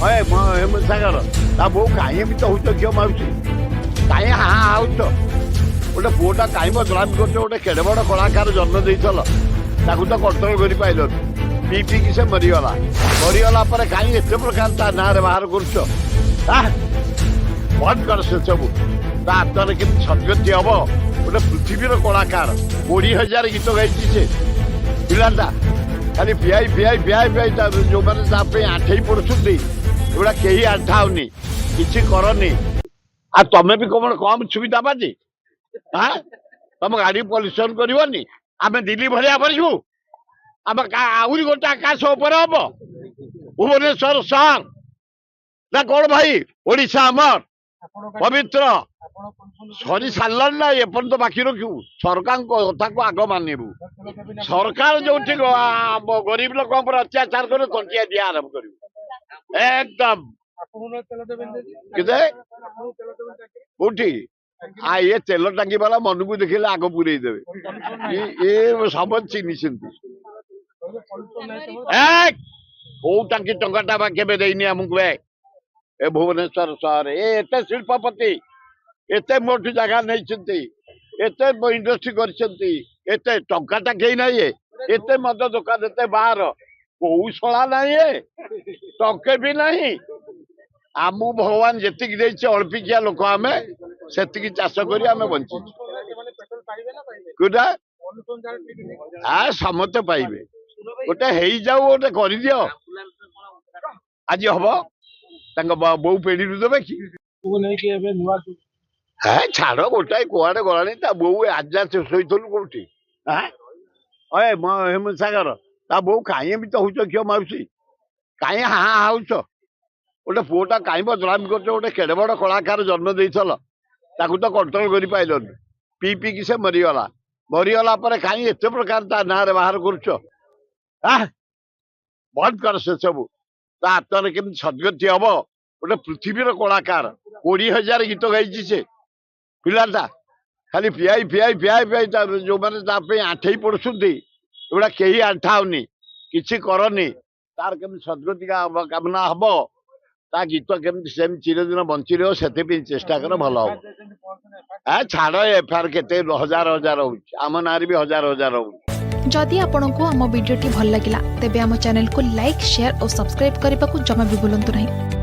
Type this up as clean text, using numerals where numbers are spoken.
ହଏ ହେମନ୍ତ ସାଗର ତା ବୋଉ କାହିଁ ଏମିତି ହଉଛ ଝିଅ ମାରୁଛି କାହିଁ ହାଁ ହାଉଛ ଗୋଟେ ପୁଅଟା କାହିଁ ବଦନାମି କରୁଛ ଗୋଟେ କେଡ଼େ ବଡ଼ କଳାକାର ଜନ୍ମ ଦେଇଥିଲ ତାକୁ ତ କଣ୍ଟ୍ରୋଲ କରିପାରିଲନି ପିଇକି ସେ ମରିଗଲା ପରେ କାହିଁ ଏତେ ପ୍ରକାର ତା ନାଁରେ ବାହାର କରୁଛ ବନ୍ଦ କର ସେ ସବୁ ତା ହାତରେ କେମିତି ସଦ୍ଗତି ହବ ଗୋଟେ ପୃଥିବୀର କଳାକାର 20,000 ଗୀତ ଗାଇଛି ସେ ପିଲାଟା ଖାଲି ପିଆଇ ଯୋଉମାନେ ତା ପାଇଁ ଆଣ୍ଠେଇ ପଡୁଛନ୍ତି ଏଗୁଡା କେହି ଆଣ୍ଠାଉନି କିଛି କରନି ଆଉ ତମେ ବି କଣ କମ ସୁବିଧା ପାଛି ତମ ଗାଡି ପଲ୍ୟୁସନ କରିବନି ଆମେ ଦିଲ୍ଲୀ ଭଳିଆ କରିବୁ ଆମେ ଆହୁରି ଗୋଟେ ଆକାଶ ଉପରେ ହବ ଭୁବନେଶ୍ୱର ସହର ନା କଣ ଭାଇ ଓଡିଶା ଆମର ପବିତ୍ର ସରି ସାରିଲାଣି ନା ଏପର୍ଯ୍ୟନ୍ତ ବାକି ରଖିବୁ ସରକାରଙ୍କ କଥାକୁ ଆଗ ମାନିବୁ ସରକାର ଯୋଉଠି ଗରିବ ଲୋକଙ୍କ ଉପରେ ଅତ୍ୟାଚାର କରିବ ତଣ୍ଟିଆ ଦିଆ ଆରମ୍ଭ କରିବୁ ଏକଦମ କୋଉଠି ଏ ତେଲ ଟାଙ୍କି ବାଲା ମନକୁ ଦେଖିଲେ ଆଗ ପୁରେଇ ଦେବେ ଏ ସବୁ ଚିହ୍ନିଛନ୍ତି କୋଉ ଟାଙ୍କି ଟଙ୍କାଟା ବା କେବେ ଦେଇନି ଆମକୁ ଏ ଭୁବନେଶ୍ୱର ସହର ଏତେ ଶିଳ୍ପପତି ଏତେ ମୋଠୁ ଜାଗା ନେଇଛନ୍ତି ଏତେ ଇଣ୍ଡଷ୍ଟ୍ରି କରିଛନ୍ତି ଏତେ ଟଙ୍କାଟା କେହି ନାହିଁ ଏତେ ମଦ ଦୋକାନ ଏତେ ବାହାର କୌଶଳା ନାହିଁ ଟଙ୍କେ ବି ନାହିଁ ଆମକୁ ଭଗବାନ ଯେତିକି ଦେଇছে ଅଳ୍ପିକିଆ ଲୋକ ଆମେ ସେତିକି ଚାଷ କରି ଆମେ ବଞ୍ଚିଛୁ କୋଉଟା ସମସ୍ତେ ପାଇବେ ଗୋଟେ ହେଇଯାଉ ଗୋଟେ କରିଦିଅ ଆଜି ହବ ତାଙ୍କ ବୋଉ ପେଢିରୁ ଦେବେ କି ଛାଡ ଗୋଟାଏ କୁଆଡେ ଗଲାଣି ତା ବୋଉ ଆଜି ଶୋଇଥିଲୁ କୋଉଠି ହେମନ୍ତ ସାଗର ତା ବୋଉ କାହିଁ ଏମିତି ହଉଛ ଝିଅ ମାରୁଛି କାହିଁ ହାଁ ହାଉଛ ଗୋଟେ ପୁଅଟା କାହିଁ ବଦନାମି କରୁଛ ଗୋଟେ କେଡ଼େ ବଡ଼ କଳାକାର ଜନ୍ମ ଦେଇଥିଲ ତାକୁ ତ କଣ୍ଟ୍ରୋଲ କରିପାରିଲନି ପିଇକି ସେ ମରିଗଲା ପରେ କାହିଁ ଏତେ ପ୍ରକାର ତା ନାଁରେ ବାହାର କରୁଛ ବନ୍ଦ କର ସେ ସବୁ ତା ହାତରେ କେମିତି ସଦ୍ଗତି ହବ ଗୋଟେ ପୃଥିବୀର କଳାକାର 20,000 ଗୀତ ଗାଇଛି ସେ ପିଲାଟା ଖାଲି ପିଆଇ ଯୋଉମାନେ ତା ପାଇଁ ଆଣ୍ଠେଇ ପଡୁଛନ୍ତି ଏଗୁଡା କେହି ଆଣ୍ଠାଉନି କିଛି କରନି ତାର କେମିତି ସଦ୍ଗତି କାମନା ହବ ତା ଗୀତ କେମିତି ସେମିତି ଚିରଦିନ ବଞ୍ଚି ରହିବ ସେଥିପାଇଁ ଚେଷ୍ଟା କର ଭଲ ହବ ଛାଡ ଏଫଆଇଆର କେତେ ହଜାର ହଉଛି ଆମ ନାଁରେ ବି ହଜାର ହଉଛି जदि आपंक आम भिडी भल लगा तेब आम चैनल को लाइक शेयर और सब्सक्राइब करने को जमा भी भूलु नहीं।